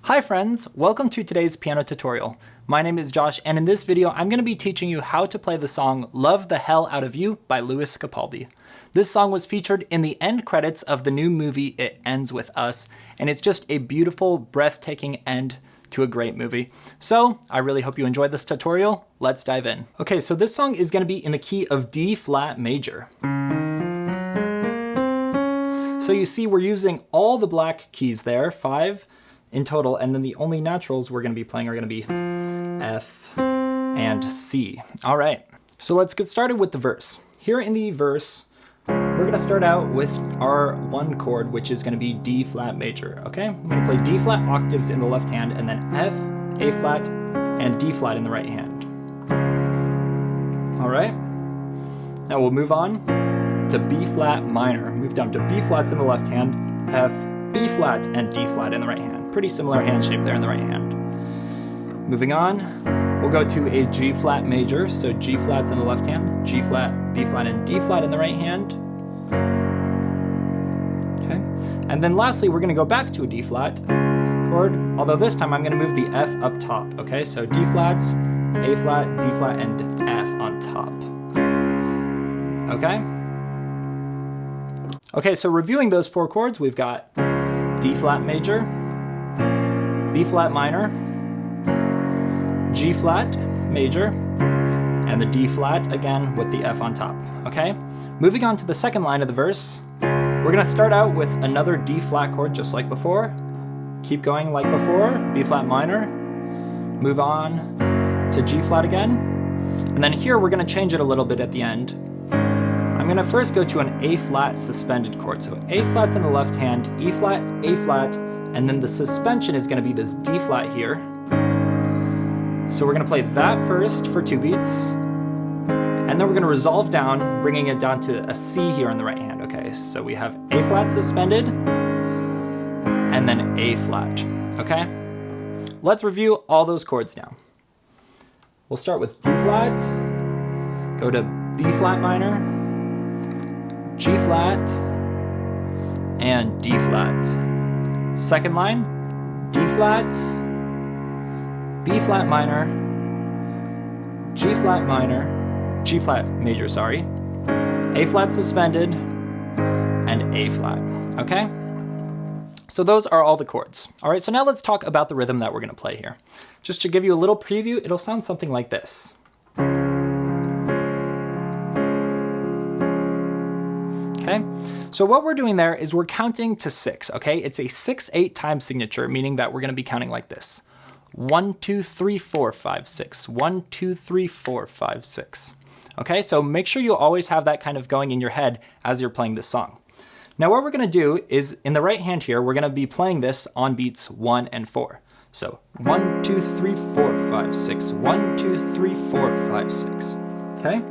Hi friends, welcome to today's piano tutorial. My name is Josh, and in this video I'm going to be teaching you how to play the song Love the Hell Out of You by Louis Capaldi. This song was featured in the end credits of the new movie It Ends With Us, and it's just a beautiful, breathtaking end to a great movie. So I really hope you enjoyed this tutorial. Let's dive in. Okay, so this song is going to be in the key of D flat major. So you see we're using all the black keys there, 5 in total, and then the only naturals we're going to be playing are going to be F and C. All right, so let's get started with the verse. Here in the verse, we're going to start out with our one chord, which is going to be D flat major, okay? We're going to play D flat octaves in the left hand, and then F, A flat, and D flat in the right hand. All right, now we'll move on to B flat minor. Move down to B flats in the left hand, F, B flat, and D flat in the right hand. Pretty similar hand shape there in the right hand. Moving on, we'll go to a G flat major, so G flats in the left hand, G flat, B flat, and D flat in the right hand. Okay, and then lastly, we're going to go back to a D flat chord, although this time I'm going to move the F up top. Okay, so D flats, A flat, D flat, and F on top. Okay. Okay, so reviewing those 4 chords, we've got D flat major, B flat minor, G flat major, and the D flat again with the F on top, okay? Moving on to the second line of the verse, we're gonna start out with another D flat chord just like before, keep going like before, B flat minor, move on to G flat again, and then here we're gonna change it a little bit at the end. I'm gonna first go to an A flat suspended chord. So A flat's in the left hand, E flat, A flat, and then the suspension is gonna be this D flat here. So we're gonna play that first for 2 beats, and then we're gonna resolve down, bringing it down to a C here in the right hand, okay? So we have A flat suspended, and then A flat, okay? Let's review all those chords now. We'll start with D flat, go to B flat minor, G flat, and D flat. Second line, D flat, B flat minor, G flat minor, G flat major, sorry, A flat suspended, and A flat, okay? So those are all the chords. All right, so now let's talk about the rhythm that we're gonna play here. Just to give you a little preview, it'll sound something like this. Okay, so what we're doing there is we're counting to 6, okay? It's a 6/8 time signature, meaning that we're gonna be counting like this. 1, 2, 3, 4, 5, 6. 1, 2, 3, 4, 5, 6. Okay, so make sure you always have that kind of going in your head as you're playing this song. Now what we're gonna do is, in the right hand here, we're gonna be playing this on beats 1 and 4. So 1, 2, 3, 4, 5, 6. 1, 2, 3, 4, 5, 6. Okay,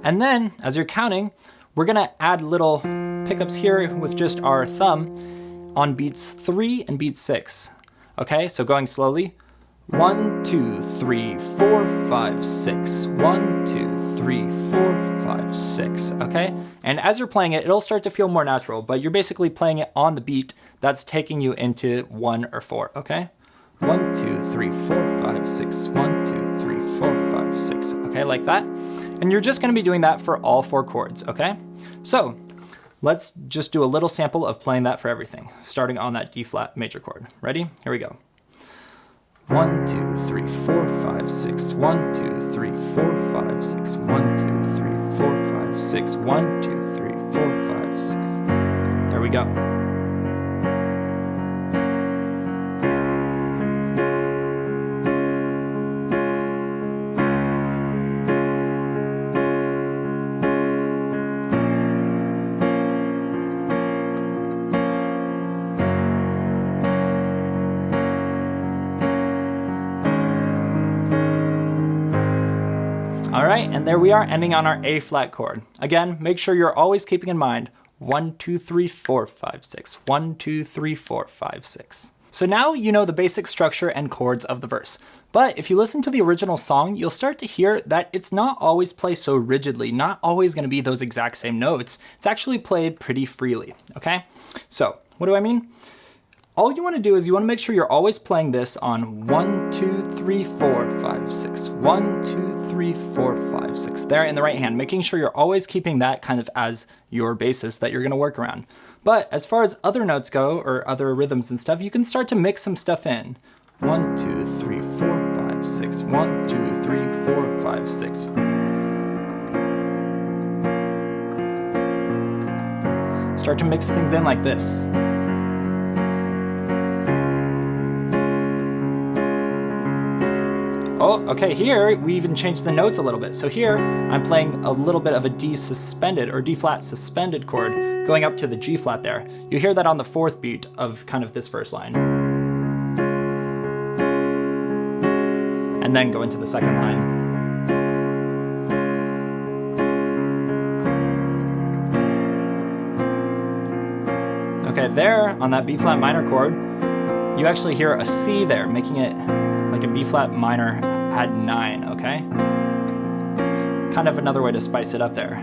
and then as you're counting, we're gonna add little pickups here with just our thumb on beats 3 and beat 6. Okay, so going slowly. 1, 2, 3, 4, 5, 6. 1, 2, 3, 4, 5, 6. Okay, and as you're playing it, it'll start to feel more natural, but you're basically playing it on the beat that's taking you into 1 or 4. Okay, 1, 2, 3, 4, 5, 6. 1, 2, 3, 4, 5, 6. Okay, like that. And you're just gonna be doing that for all 4 chords, okay? So let's just do a little sample of playing that for everything, starting on that D flat major chord. Ready? Here we go. 1, 2, 3, 4, 5, 6. 1, 2, 3, 4, 5, 6. 1, 2, 3, 4, 5, 6. 1, 2, 3, 4, 5, 6. There we go. All right, and there we are ending on our A flat chord. Again, make sure you're always keeping in mind 1, 2, 3, 4, 5, 6. 1, 2, 3, 4, 5, 6. So now you know the basic structure and chords of the verse. But if you listen to the original song, you'll start to hear that it's not always played so rigidly, not always going to be those exact same notes. It's actually played pretty freely, okay? So what do I mean? all you want to do is you want to make sure you're always playing this on 1, 2, 3, 4, 5, 6. 1, 2, 3, 4, 5, 6. There in the right hand, making sure you're always keeping that kind of as your basis that you're going to work around. But as far as other notes go, or other rhythms and stuff, you can start to mix some stuff in. 1, 2, 3, 4, 5, 6. 1, 2, 3, 4, 5, 6. Start to mix things in like this. Oh, okay, here we even changed the notes a little bit. So here I'm playing a little bit of a D suspended or D flat suspended chord going up to the G flat there. You hear that on the 4th beat of kind of this first line. And then go into the 2nd line. Okay, there on that B flat minor chord, you actually hear a C there, making it like a B flat minor add 9, okay? Kind of another way to spice it up there.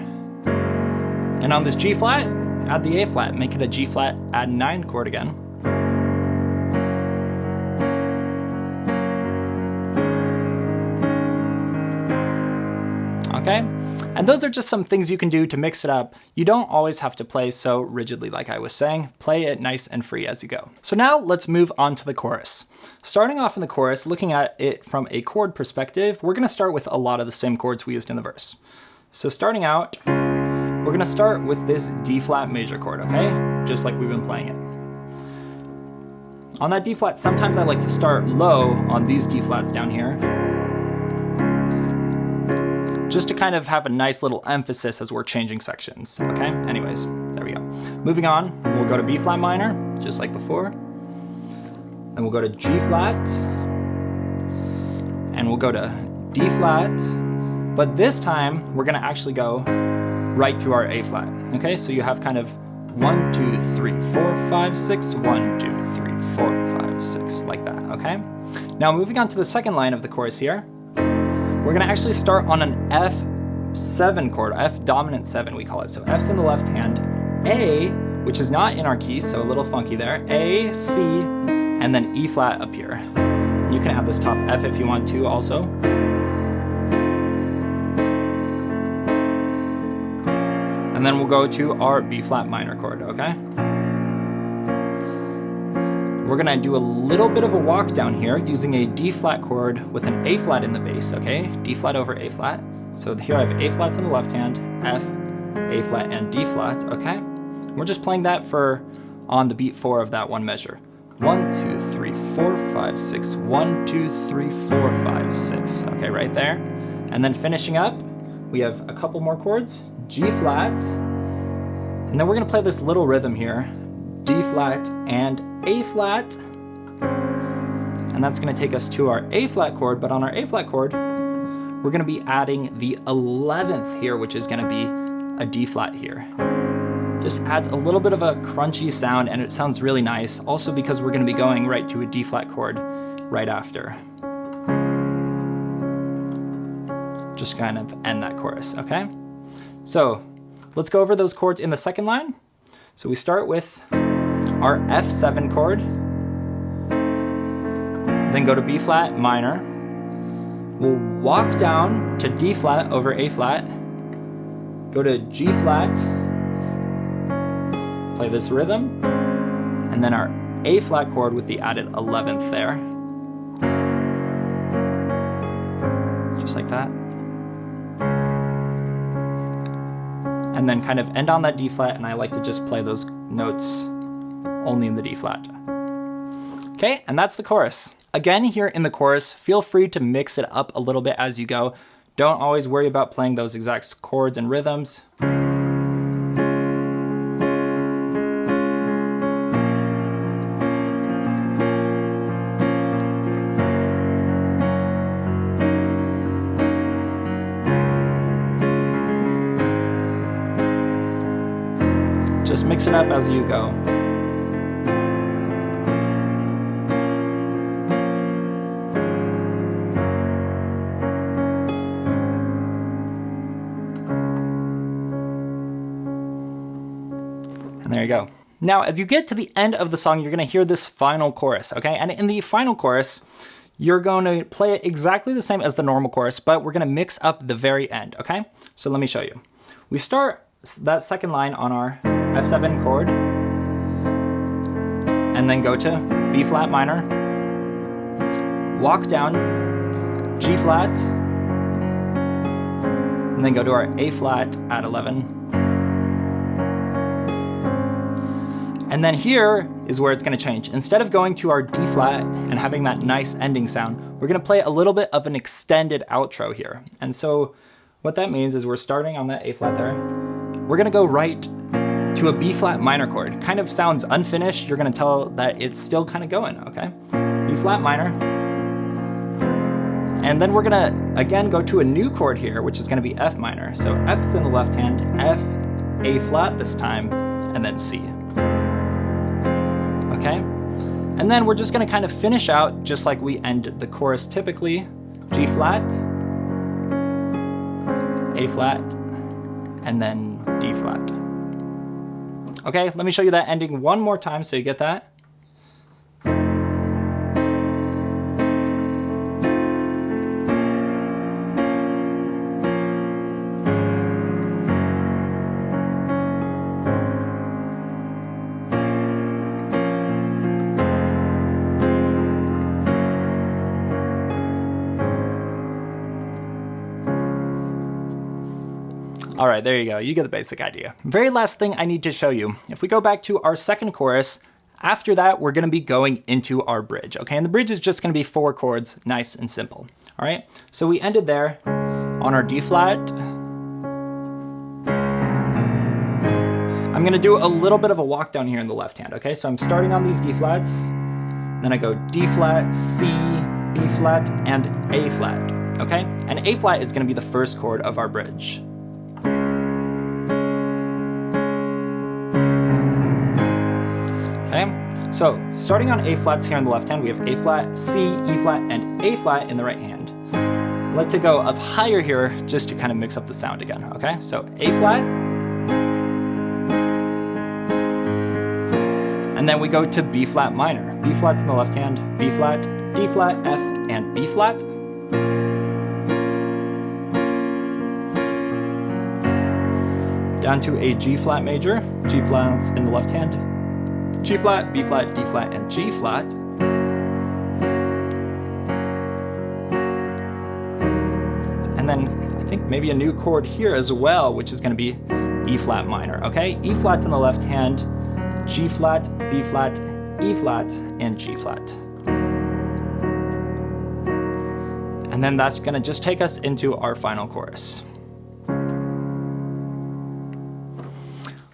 And on this G flat, add the A flat, make it a G flat add 9 chord again. Okay? And those are just some things you can do to mix it up. You don't always have to play so rigidly like I was saying. Play it nice and free as you go. So now let's move on to the chorus. Starting off in the chorus, looking at it from a chord perspective, we're going to start with a lot of the same chords we used in the verse. So starting out, we're going to start with this D flat major chord, okay? Just like we've been playing it. On that D flat, sometimes I like to start low on these D flats down here, just to kind of have a nice little emphasis as we're changing sections, okay? Anyways, there we go. Moving on, we'll go to B flat minor, just like before. Then we'll go to G flat, and we'll go to D flat, but this time we're gonna actually go right to our A flat, okay? So you have kind of 1, 2, 3, 4, 5, 6, 1, 2, 3, 4, 5, 6, like that, okay? Now moving on to the 2nd line of the chorus here, we're gonna actually start on an F7 chord, F dominant 7 we call it. So F's in the left hand, A, which is not in our key, so a little funky there, A, C, and then E flat up here. You can add this top F if you want to also. And then we'll go to our B flat minor chord, okay? We're gonna do a little bit of a walk down here using a D flat chord with an A flat in the bass, okay? D flat over A flat. So here I have A flats in the left hand, F, A flat, and D flat, okay? We're just playing that for on the beat 4 of that one measure. 1, 2, 3, 4, 5, 6. 1, 2, 3, 4, 5, 6. Okay, right there. And then finishing up, we have a couple more chords, G flat, and then we're gonna play this little rhythm here, D flat and A flat, and that's going to take us to our A flat chord, but on our A flat chord, we're going to be adding the 11th here, which is going to be a D flat here. Just adds a little bit of a crunchy sound, and it sounds really nice, also because we're going to be going right to a D flat chord right after. Just kind of end that chorus, okay? So let's go over those chords in the 2nd line. So we start with our F7 chord, then go to B flat minor. We'll walk down to D flat over A flat, go to G flat, play this rhythm, and then our A flat chord with the added 11th there. Just like that. And then kind of end on that D flat, and I like to just play those notes only in the D flat. Okay, and that's the chorus. Again, here in the chorus, feel free to mix it up a little bit as you go. Don't always worry about playing those exact chords and rhythms. Just mix it up as you go. And there you go. Now, as you get to the end of the song, you're gonna hear this final chorus, okay? And in the final chorus, you're going to play it exactly the same as the normal chorus, but we're gonna mix up the very end, okay? So let me show you. We start that second line on our F7 chord, and then go to B flat minor, walk down, G flat, and then go to our A flat at 11. And then here is where it's gonna change. Instead of going to our D flat and having that nice ending sound, we're gonna play a little bit of an extended outro here. And so what that means is we're starting on that A flat there. We're gonna go right to a B flat minor chord. Kind of sounds unfinished. You're gonna tell that it's still kind of going, okay? B flat minor. And then we're gonna, again, go to a new chord here, which is gonna be F minor. So F's in the left hand, F, A flat this time, and then C. Okay? And then we're just gonna kind of finish out just like we ended the chorus typically. G flat, A flat, and then D flat. Okay, let me show you that ending one more time so you get that. All right, there you go. You get the basic idea. Very last thing I need to show you. If we go back to our second chorus, after that, we're gonna be going into our bridge, okay? And the bridge is just gonna be 4 chords, nice and simple, all right? So we ended there on our D flat. I'm gonna do a little bit of a walk down here in the left hand, okay? So I'm starting on these D flats, then I go D flat, C, B flat, and A flat, okay? And A flat is gonna be the first chord of our bridge. Okay, so starting on A flats here in the left hand, we have A flat, C, E flat, and A flat in the right hand. I'd like to go up higher here just to kind of mix up the sound again, okay? So A flat, and then we go to B flat minor. B flat's in the left hand, B flat, D flat, F, and B flat. Down to a G flat major, G flat's in the left hand, G flat, B flat, D flat, and G flat. And then I think maybe a new chord here as well, which is gonna be E flat minor, okay? E flat's in the left hand, G flat, B flat, E flat, and G flat. And then that's gonna just take us into our final chorus.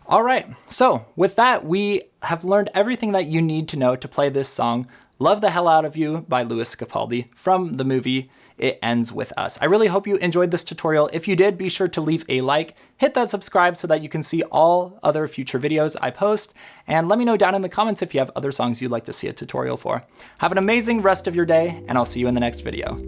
All right, so with that, we have learned everything that you need to know to play this song, Love the Hell Out of You by Louis Capaldi from the movie It Ends With Us. I really hope you enjoyed this tutorial. If you did, be sure to leave a like, hit that subscribe so that you can see all other future videos I post, and let me know down in the comments if you have other songs you'd like to see a tutorial for. Have an amazing rest of your day, and I'll see you in the next video.